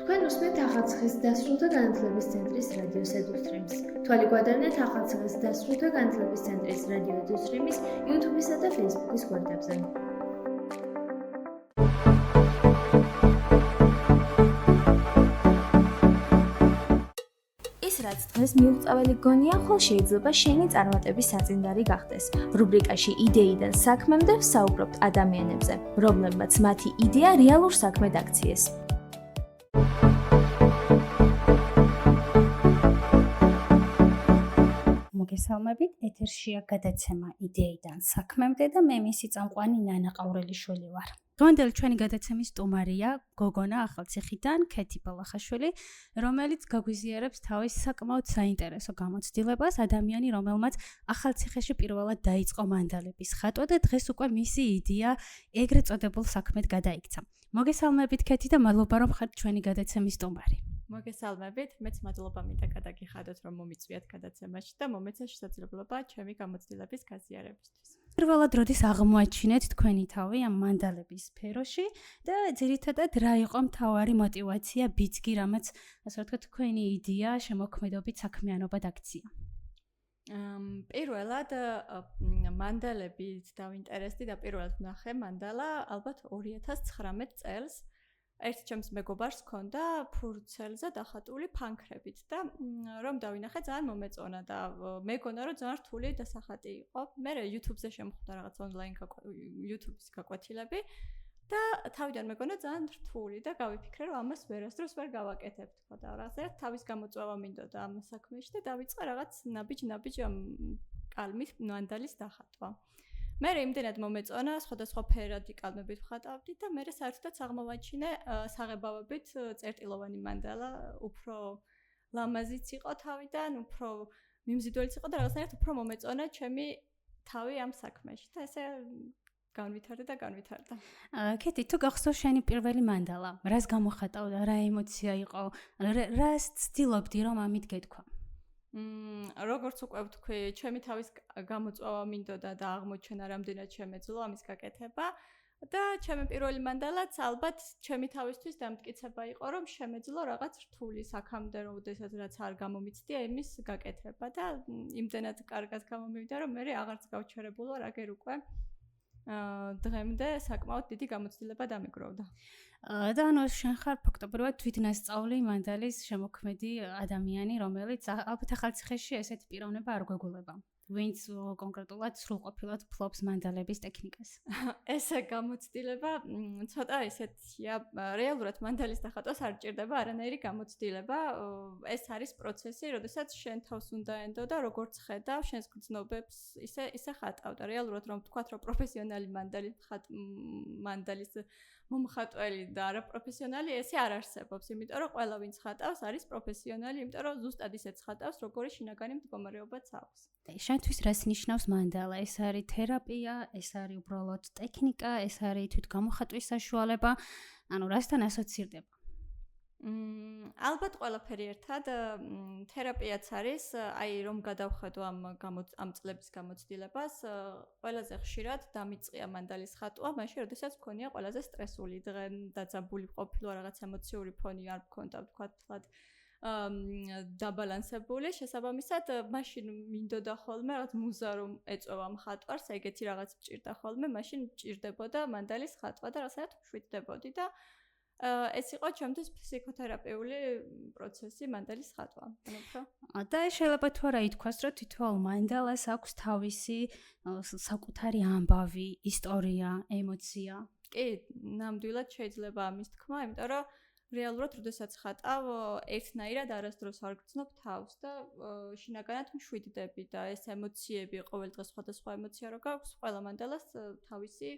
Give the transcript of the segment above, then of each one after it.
თქვენ უსმენთ ახალციხის დასრულთა განათლების ცენტრის რადიო ედუსტრიმს. თვალი გვადარნეთ ახალციხის დასრულთა განათლების ცენტრის რადიო ედუსტრიმის YouTube-ისა და Facebook-ის გვერდებზე. ის რაც დღეს მიუღწეველი გონია, ხოლ შეიძლება შენი წარმატების საწინდარი გახდეს. რუბრიკაში იდეიდან საქმემდე ვსაუბრობთ ადამიანებზე, რომლებმაც მათი იდეა რეალურ საქმედ აქციეს. მოგესალმებით, ეთერშია გადაცემა იდეიდან საქმემდე და მე მისი წამყვანი ნანა ყავრელიშვილი ვარ. დღევანდელი ჩვენი გადაცემის სტუმარია გოგონა ახალციხიდან, ქეთი ბალახაშვილი, რომელიც გაგვიზიარებს თავის საკმაოდ საინტერესო გამოცდილებას, ადამიანი, რომელმაც ახალციხეში პირველად დაიწყო მანდალების ხატვა და დღეს უკვე მისი იდეა ეგრეთ წოდებულ საქმედ გადაიქცა. მოგესალმებით, ქეთი და მადლობა რომ ხართ ჩვენი გადაცემის სტუმარი. მოგესალმებით, მეც მადლობა მინდა გადაგიხადოთ, რომ მომიწვიათ გადაცემაში და მომეცა შესაძლებლობა ჩემი გამოცდილების გაზიარებისთვის. პირველად როდის აღმოაჩინეთ თქვენი თავი ამ მანდალების სფეროში და ძირითადად რა იყო მთავარი мотиваცია, ბიძგი, რამაც ასე ვთქვათ, თქვენი იდეა შემოქმედობით საქმიანობად აქცია? პირველად მანდალებით დავინტერესდი და პირველად ვნახე მანდალა ალბათ 2019 წელს. ერთ ჩემს მეგობარს ჰქონდა ფურცელზე დახატული ფანქრებით და რომ დავინახე ძალიან მომეწონა და მეგონა რომ ძალიან რთული დასახატი იყო. მე YouTube-ზე შემოხვდა რაღაც ონლაინ YouTube-ის გაკვეთილები და თავიდან მეგონა ძალიან რთული და გავიფიქრე რომ ამას ვერასდროს ვერ გავაკეთებ თქო და რაღაცა თავის გამოწვევა მინდოდა ამ საქმეში და დავიწყე რაღაც ნაბიჯ კალმით მანდალის დახატვა. მე იმდენად მომეწონა, სხვადასხვა ფერადი კალმებით ვხატავდი და მე საერთოდაც აღმოვაჩინე საღებავებით წერტილოვანი მანდალა, უფრო ლამაზიც იყო თავიდან, უფრო მიმზიდველიც იყო და რაღაცნაირად უფრო მომეწონა ჩემი თავი ამ საქმეში და ესე განვითარდა. ქეთი, თუ გახსოვს შენი პირველი მანდალა, რას გამოხატავდა, რა ემოცია იყო, რას ცდილობდი რომ ამით გეთქვა? როგორც უკვე ვთქვი, ჩემი თავის გამოწვევა მინდოდა და აღმოჩენა რამდენად შემეძლო ამის გაკეთება და ჩემი პირველი მანდალაც ალბათ ჩემი თავისთვის დამტკიცება იყო, რომ შემეძლო რაღაც რთული საქამდე, როდესაც რაც არ გამომიცდია იმის გაკეთება და იმდენად კარგად გამომივიდა, რომ მე აღარც გავჩერებულ ვარ, აგერ უკვე დღემდე საკმაოდ დიდი გამოცდილება დამეგროვდა. და ანუ შენ ხარ ფაქტობრივად თვითნასწავლი მანდალის შემოქმედი ადამიანი, რომელიც ალბათ ახალციხეში ესეთი პიროვნება არ გვეგულება. ვინც კონკრეტულად სრულყოფილად ფლობს მანდალების ტექნიკას. ესე გამოცდილება ცოტა ესეთია, რეალურად მანდალის დახატვას არ ჭირდება არანაირი გამოცდილება. ეს არის პროცესი, როდესაც შენ თავს უნდა ენდო და როგორც ხედავ, შენს გრძნობებს ისე ხატავ და რეალურად რომ ვთქვათ, რომ პროფესიონალი მანდალის მომხატველი და არა პროფესიონალი ესე არ არსებობს, იმიტომ რომ ყველა ვინც ხატავს არის პროფესიონალი, იმიტომ რომ ზუსტად ისეც ხატავს, როგორი შინაგანი მდგომარეობაც აქვს. შენთვის რას ნიშნავს მანდალა? ეს არის თერაპია, ეს არის უბრალოდ ტექნიკა, ეს არის თვითგამოხატვის საშუალება, ანუ რასთან ასოცირდება? ალბათ ყველაფერი ერთად თერაპიაც არის, აი რომ გადავხედო ამ წლების გამოცდილებას, ყველაზე ხშირად დამიწყია მანდალის ხატვა, მაშინ როდესაც მქონია ყველაზე სტრესული დღე, დაძაბული ყოფილა, რაღაც ემოციური ფონი არ მქონდა, ვთქვათ, დაბალანსებული, შესაბამისად, მაშინ მინდოდა ხოლმე რაღაც მუზა რომ ეწევა მხატვარს, ეგეთი რაღაც მჭირდა ხოლმე, მაშინ მჭირდებოდა მანდალის ხატვა და რაღაცა შვიდდებოდი და ეს იყო ჩემთვის ფსიქოთერაპიული პროცესი მანდალის ხატვა. და შეიძლება თუ არა ითქვას, რომ თითოეულ მანდალას აქვს თავისი საკუთარი ამბავი, ისტორია, ემოცია. კი, ნამდვილად შეიძლება ამის თქმა, იმიტომ რომ რეალურად როდესაც ხატავ, ერთნაირად არასდროს არ გრძნობ თავს და შინაგანად მშვიდდები და ეს ემოციები, ყოველ დღე სხვადასხვა ემოცია რო გაქვს, ყველა მანდალას თავისი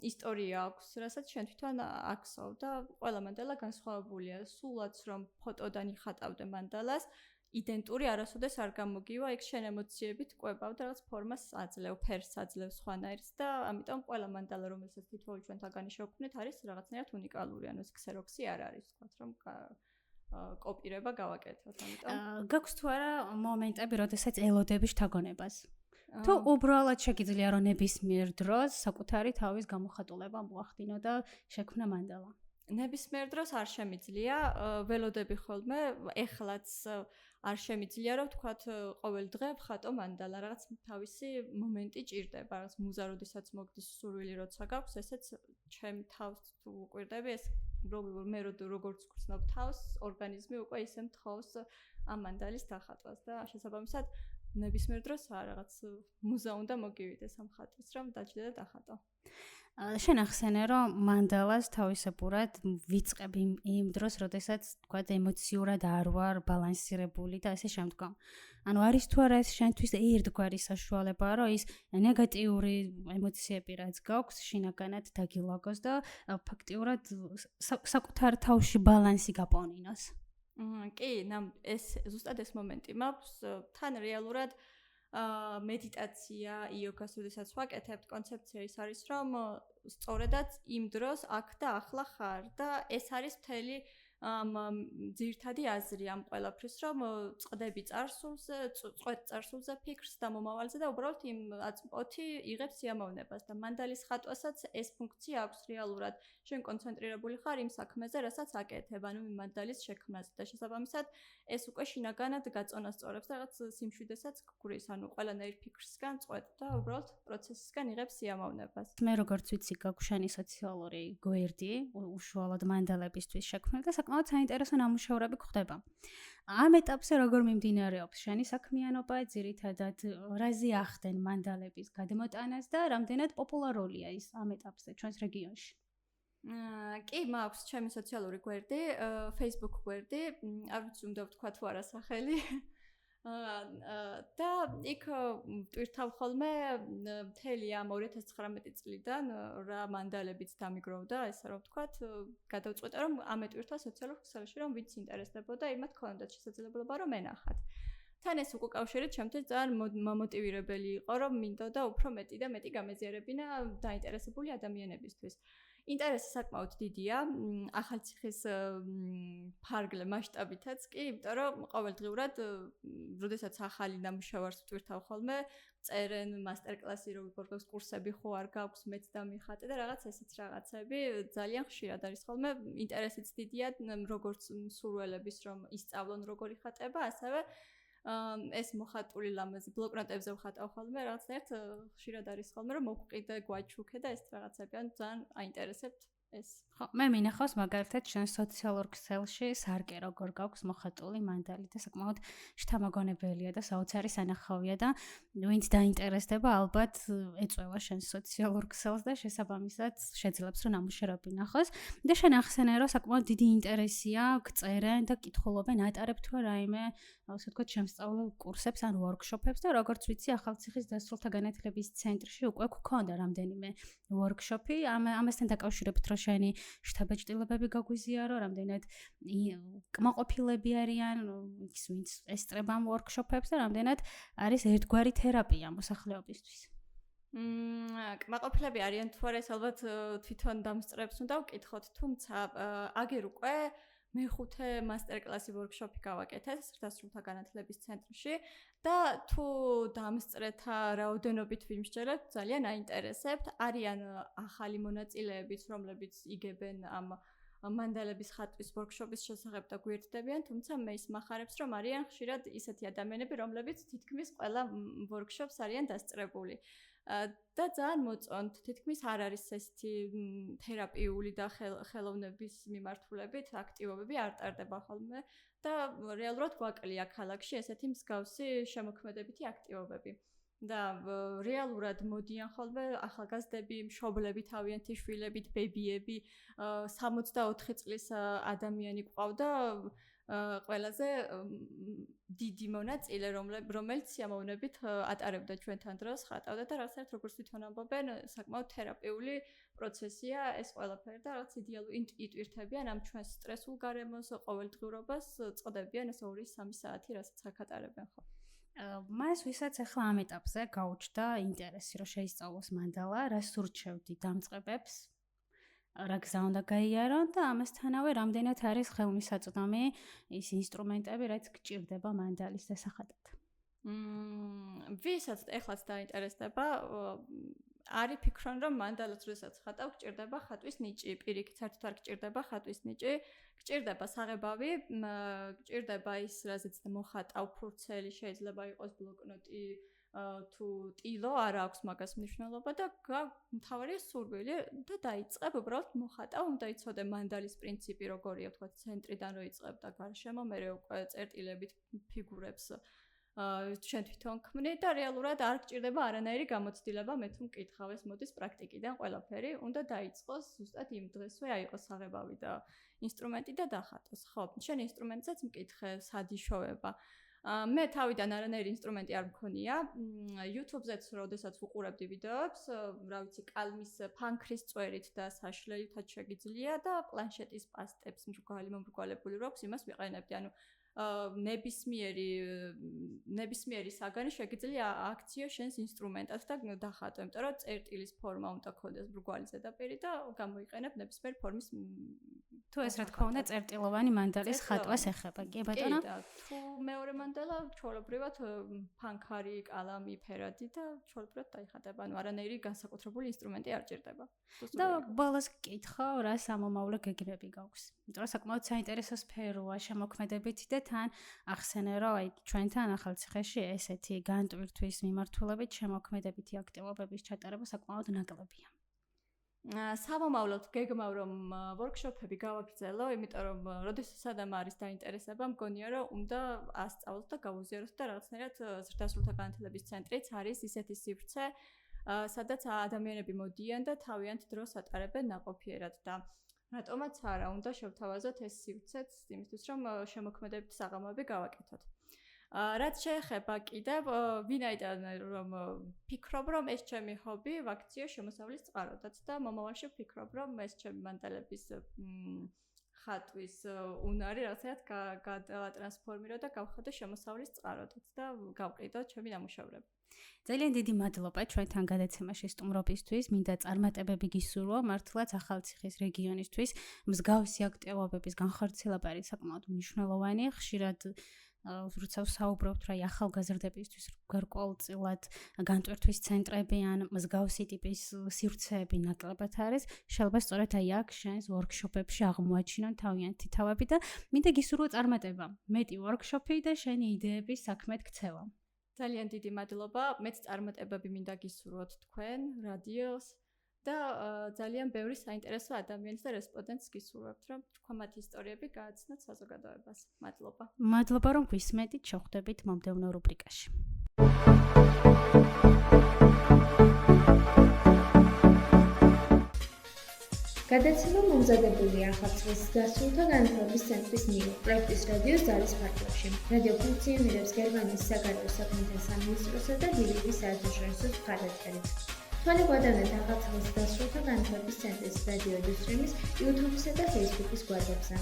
ისტორია აქვს, რასაც შენ თვითონ აქსოვ და ყველა მანდალა განსხვავებულია. სულაც რომ ფოტოდან იხატავდე მანდალას, იდენტური არასოდეს არ გამოგივა, იქ შენ ემოციებით ყვებავ და რაღაც ფორმას აძლევ, ფერს აძლევ სხვანაირს და ამიტომ ყველა მანდალა, რომელსაც თითოეულ ჩვენთაგანი შევქმნით, არის რაღაცნაირად უნიკალური, ანუ ეს ქსეროქსი არ არის, ვთქვათ, რომ კოპირება გავაკეთოთ, ამიტომ გაქვს თუ არა მომენტები, როდესაც ელოდები შთაგონებას? თუ უბრალოდ შეგიძლია რომ ნებისმიერ დროს საკუთარი თავის გამოხატულება მოახდინო და შექმნა მანდალა? ნებისმიერ დროს არ შემიძლია, ველოდები ხოლმე, ეხლაც არ შემიძლია, რომ ვთქვათ, ყოველ დღე ვხატო მანდალა, რაღაც თავისი მომენტი ჭირდება, რაღაც მუზა, როდესაც მოგდის სურვილი, როცა გაქვს, ესეც ჩემ თავს თუ უყვირდები, ეს მე როგორც გრძნობ თავს, ორგანიზმი უკვე ისე მთხოვს ამ მანდალის დახატვას და შესაბამისად ნებისმიერ დროს რაღაც მუზა უნდა მოგივიდეს ამ ხატვის, რომ დაჭიდე და დახატო. შენ ახსენე, რომ მანდალას თავისებურად ვიწყებ იმ დროს, როდესაც თქვა ემოციურად არ ვარ ბალანსირებული და ასე შემდგომ. ანუ არის თუ არა ეს შენთვის ერთგვარი საშუალებაა, რომ ის ნეგატიური ემოციები რაც გაქვს, შინაგანად დაგილაგოს და ფაქტიურად საკუთარ თავში ბალანსი გაპონინოს. კი, ეს ზუსტად ეს მომენტი მაქვს, თან რეალურად მედიტაცია, იოგას, როდესაც ვაკეთებთ, კონცეფცია ის არის, რომ სწორედაც იმ დროს აქ და ახლა ხარ და ეს არის მთელი ძირითადი აზრი ამ ყველაფრის, რომ წყვეტ წარსულზე ფიქრს და მომავალზე და უბრალოდ იმ აწმყოთი იღებს სიამოვნებას და მანდალის ხატვასაც ეს ფუნქცია აქვს რეალურად. შენ კონცენტრირებული ხარ იმ საქმეზე, რასაც აკეთებ, ანუ იმ მანდალის შექმნაზე და შესაბამისად ეს უკვე შინაგანად გაწონასწორებს რაღაც სიმშვიდებსაც გგვრის, ანუ ყველანაირ ფიქრსგან წყვეტ და უბრალოდ პროცესისგან იღებს სიამოვნებას. მე როგორც ვიცი, გაქვს შენი სოციალური გვერდი, უშუალოდ მანდალებისთვის შექმნილი და საკმაოდ საინტერესო ნამუშევრები გვხდება. ამ ეტაპზე როგორ მიმდინარეობს შენი საქმიანობა, ძირითადად რაზე ახდენ მანდალების გადმოტანას და რამდენად პოპულარულია ის ამ ეტაპზე ჩვენს რეგიონში? კი, მაქვს ჩემი სოციალური გვერდი, Facebook გვერდი, არ ვიცი უნდა ვთქვა თუ არა სახელი. და იქ ვტვირთავ ხოლმე მთელი ამ 2019 წლიდან რა მანდალებიც დამიგროვდა, ესე რომ ვთქვათ, გადავწყვეტე რომ ამეტვირთვა სოციალურ ქსელში, რომ ვინც ინტერესდებოდა, იმათ ქონდათ შესაძლებლობა რომ ენახათ. თან ეს უკავშირით ჩემთვის ძალიან მომოტივირებელი იყო, რომ მინდოდა უფრო მეტი და მეტი გამეზიარებინა დაინტერესებული ადამიანებისთვის. ინტერესი საკმაოდ დიდია, ახალციხის ფარგლე მასშტაბითაც კი, იმიტომ რომ ყოველდღიურად, როდესაც ახალი ნამუშევარს ვტვირთავ ხოლმე, წერენ მასტერკლასი, როგორ გვაქვს კურსები ხო არ გაქვს, მეც დამიხატე და რაღაც ესეც რაღაცები ძალიან ხშირად არის ხოლმე, ინტერესიც დიდია, როგორც მსურველების რომ ისწავლონ როგორ იხატება, ასევე ეს მოხატული ლამაზი ბლოკნოტებზე ვხატავ ხოლმე, რაღაცნაირად ხშირად არის ხოლმე, რომ მოვყიდე, გვაჩუქე და ეს რაღაცები ან ძალიან აინტერესებთ ეს. ხო, მე მინახავს მაგალითად შენ სოციალურ ქსელში სარკე როგორ გაქვს მოხატული მანდალი და საკმაოდ შთამაგონებელია და საოცარი სანახავია და ვინც დაინტერესდება, ალბათ ეწევა შენ სოციალურ ქსელს და შესაბამისად შეძლებს რომ ნამუშევრები ნახოს და შენ ახსენე რომ საკმაოდ დიდი ინტერესია გწერენ და კითხულობენ ატარებ თუ რაიმე ასე ვთქვათ შემსწავლელ კურსებს ან ვორქშოპებს და როგორც ვიცი ახალციხის დასრულთა განათლების ცენტრში უკვე გქონდა რამდენიმე ვორქშოპი ამასთან დაკავშირებით რომ შენი შთაბეჭდილებები გაგვიზიარო, რამდენად კმაყოფილები არიან ის ვინც ესწრება ამ ვორქშოპებს და რამდენად არის ერთგვარი თერაპია მოსახლეობისთვის. კმაყოფილები არიან თუ არა, ალბათ თვითონ დამსწრებს უნდა ვკითხოთ, თუმცა აგერ უკვე მეხუთე მასტერკლასი ვორქშოპი გავაკეთე დასრულთა განათლების ცენტრში და თუ დამსწრეთა რაოდენობით ვიმსჯერებთ, ძალიან აინტერესებთ. არიან ახალი მონაწილეებიც, რომლებიც იგებენ ამ მანდალების ხატვის ვორქშოპის შესახებ და გვერდდებიან, თუმცა მე ის მახარებს, რომ არიან ხშირად ისეთი ადამიანები, რომლებიც თითქმის ყველა ვორქშოპს არიან დასწრებული. და ძალიან მოწონთ, თითქმის არ არის ესეთი თერაპიული და ხელოვნების მიმართულებით აქტივობები არ ტარდება ხოლმე და რეალურად გვაკლია ქალაქში ესეთი მსგავსი შემოქმედებითი აქტივობები. და რეალურად მოდიან ხოლმე ახალგაზრდები, მშობლები, თავიანთი შვილებით, ბებიები, 64 წლის ადამიანი გვყავდა ყველაზე დიდი მონაწილე, რომელიც სიამოვნებით ატარებდა ჩვენთან დროს, ხატავდა და რაღაცნაირად როგორც თვითონ ამბობენ, საკმაოდ თერაპიული პროცესია ეს ყველაფერი და რაღაც იდეალური იტვირთებიან ამ ჩვენს სტრესულ გარემოს, ყოველდღიურობას, წყდებიან ეს 2-3 საათი, რასაც აქ ატარებენ ხო. მას ვისაც ახლა ამ ეტაპზე გაუჩნდა ინტერესი, რომ შეისწავლოს მანდალა, რას ურჩევდი დამწყებებს? რა გზა უნდა გაიარონ და ამასთანავე რამდენად არის ხელმისაწვდომი ის ინსტრუმენტები, რაც გჭირდება მანდალის დასახატად. ვისაც ეხლაც დაინტერესდება არის ფიქრობენ რომ მანდალას როდესაც ხატავ გჭირდება ხატვის ნიჭი, პირიქით საერთოდ არ გჭირდება ხატვის ნიჭი, გჭირდება საღებავი, გჭირდება ის რაზეც მოხატავ ფურცელი, შეიძლება იყოს ბლოკნოტი თუ ტილო, არ აქვს მაგას მნიშვნელობა და მთავარია სურვილი და დაიწყებ უბრალოდ მოხატავ, უნდა იცოდე მანდალის პრინციპი როგორია, თქვა ცენტრიდან რო იწყებ და გარშემო მე უკვე წერტილებით ფიგურებს შენ თვითონ ქმნი და რეალურად არ გჭირდება არანაირი გამოცდილება, მე თუ მკითხავ ეს მოდის პრაქტიკიდან ყველაფერი, უნდა დაიწყოს ზუსტად იმ დღესვე აიყოს საღებავი და ინსტრუმენტი და დახატოს. ხო, შენ ინსტრუმენტსაც მკითხე, სად იშოვება. მე თავიდან არანაირი ინსტრუმენტი არ მქონია. YouTube-ზეც როდესაც ვუყურებდი ვიდეოებს, რა ვიცი, კალმის ფანქრის წვერით და საშლელითაც შეგიძლია და პლანშეტის პასტებს მომრგვალებული რო აქვს, იმას ვიყენებდი. ანუ ნებისმიერი საგანი შეგიძლია აქციო შენს ინსტრუმენტად და დახატო, იმიტომ რომ წერტილის ფორმა უნდა ქონდეს მრგვალი ზედაპირი და გამოიყენებ ნებისმიერ ფორმის თუ ეს რა თქმა უნდა წერტილოვანი მანდალის ხატვას ეხება. კი ბატონო? კი და თუ მეორე მანდალა ჩვეულებრივად ფანქარი, კალამი, ფერადი და ჩვეულებრივად დაიხატება. ანუ არანაირი განსაკუთრებული ინსტრუმენტი არ ჭირდება. და ბოლოს გკითხავ, რა სამომავლო გეგმები გაქვს? იმიტომ რომ საკმაოდ საინტერესო სფეროა შემოქმედებითი და თან ახსენე რომ აი ჩვენთან ახალციხეში ესეთი განტვირთვის მიმართულებით შემოქმედებითი აქტივობების ჩატარება საკმაოდ ნაკლებია. სამომავლოდ გეგმავ რომ ვორქშოპები გავაგრძელო, იმიტომ რომ როდესაც адам არის დაინტერესება, მგონია რომ უნდა ასწავლოს და გავუზიაროს და რაღაცნაირად ზრდასრულთა განათლების ცენტრიც არის ისეთი სივრცე, სადაც ადამიანები მოდიან და თავიანთ დროს ატარებენ ნაყოფიერად და რატომაც არა უნდა შევთავაზოთ ეს სივრცეც იმისთვის რომ შემოქმედებითი საღამოები გავაკეთოთ. რაც შეეხება კიდევ ვინაიდან რომ ფიქრობ რომ ეს ჩემი ჰობი ვაქციო შემოსავლის წყაროდაც და მომავალში ვფიქრობ რომ ეს ჩემი მანდალების ხატვის უნარი რაღაცნაირად გადაატრანსფორმირო და გავხადო შემოსავლის წყაროდაც და გავყიდო ჩემი ნამუშევრები. ძალიან დიდი მადლობა ჩვენთან გადაცემაში სტუმრობისთვის. მინდა წარმატებები გისურვო მართლაც ახალციხის რეგიონისთვის. მსგავსი აქტივობების განხორციელება არის საკმაოდ მნიშვნელოვანი. ხშირად როცა ვსაუბრობთ რა ახალგაზრდებისთვის გარკვეულწილად განტვირთვის ცენტრები ან მსგავსი ტიპის სივრცეები ნაკლებად არის. შეიძლება სწორედ აი აქ შენს ვორქშოპებში აღმოაჩინონ თავიანთი თავები და მინდა გისურვო წარმატება. მეტი ვორქშოპი და შენი იდეების საქმედ ქცევა. ძალიან დიდი მადლობა. მეც წარმატებები მინდა გისურვოთ თქვენ, რადიოს და ძალიან ბევრი საინტერესო ადამიანს და რესპონდენტს გისურვებთ, რომ თქვენ მათ ისტორიები გააცნოთ საზოგადოებას. მადლობა. მადლობა რომ გვისმენთ, შევხვდებით მომდევნო რუბრიკაში. გადაცემა მომზადებულია ახალციხის ზრდასრულთა განათლების ცენტრის მიერ პროექტის რადიოს ძალის ფარგლებში. რადიო ფუნქციონირებს გერმანიის საგარეო საქმეთა სამინისტროსა და ლიბიის საერთაშორისო მხარდაჭერით. თვალე გვადევნებთ ახალციხის ზრდასრულთა განათლების ცენტრის რადიო ილუსტრიმის YouTube-სა და Facebook-ის გვერდებზე.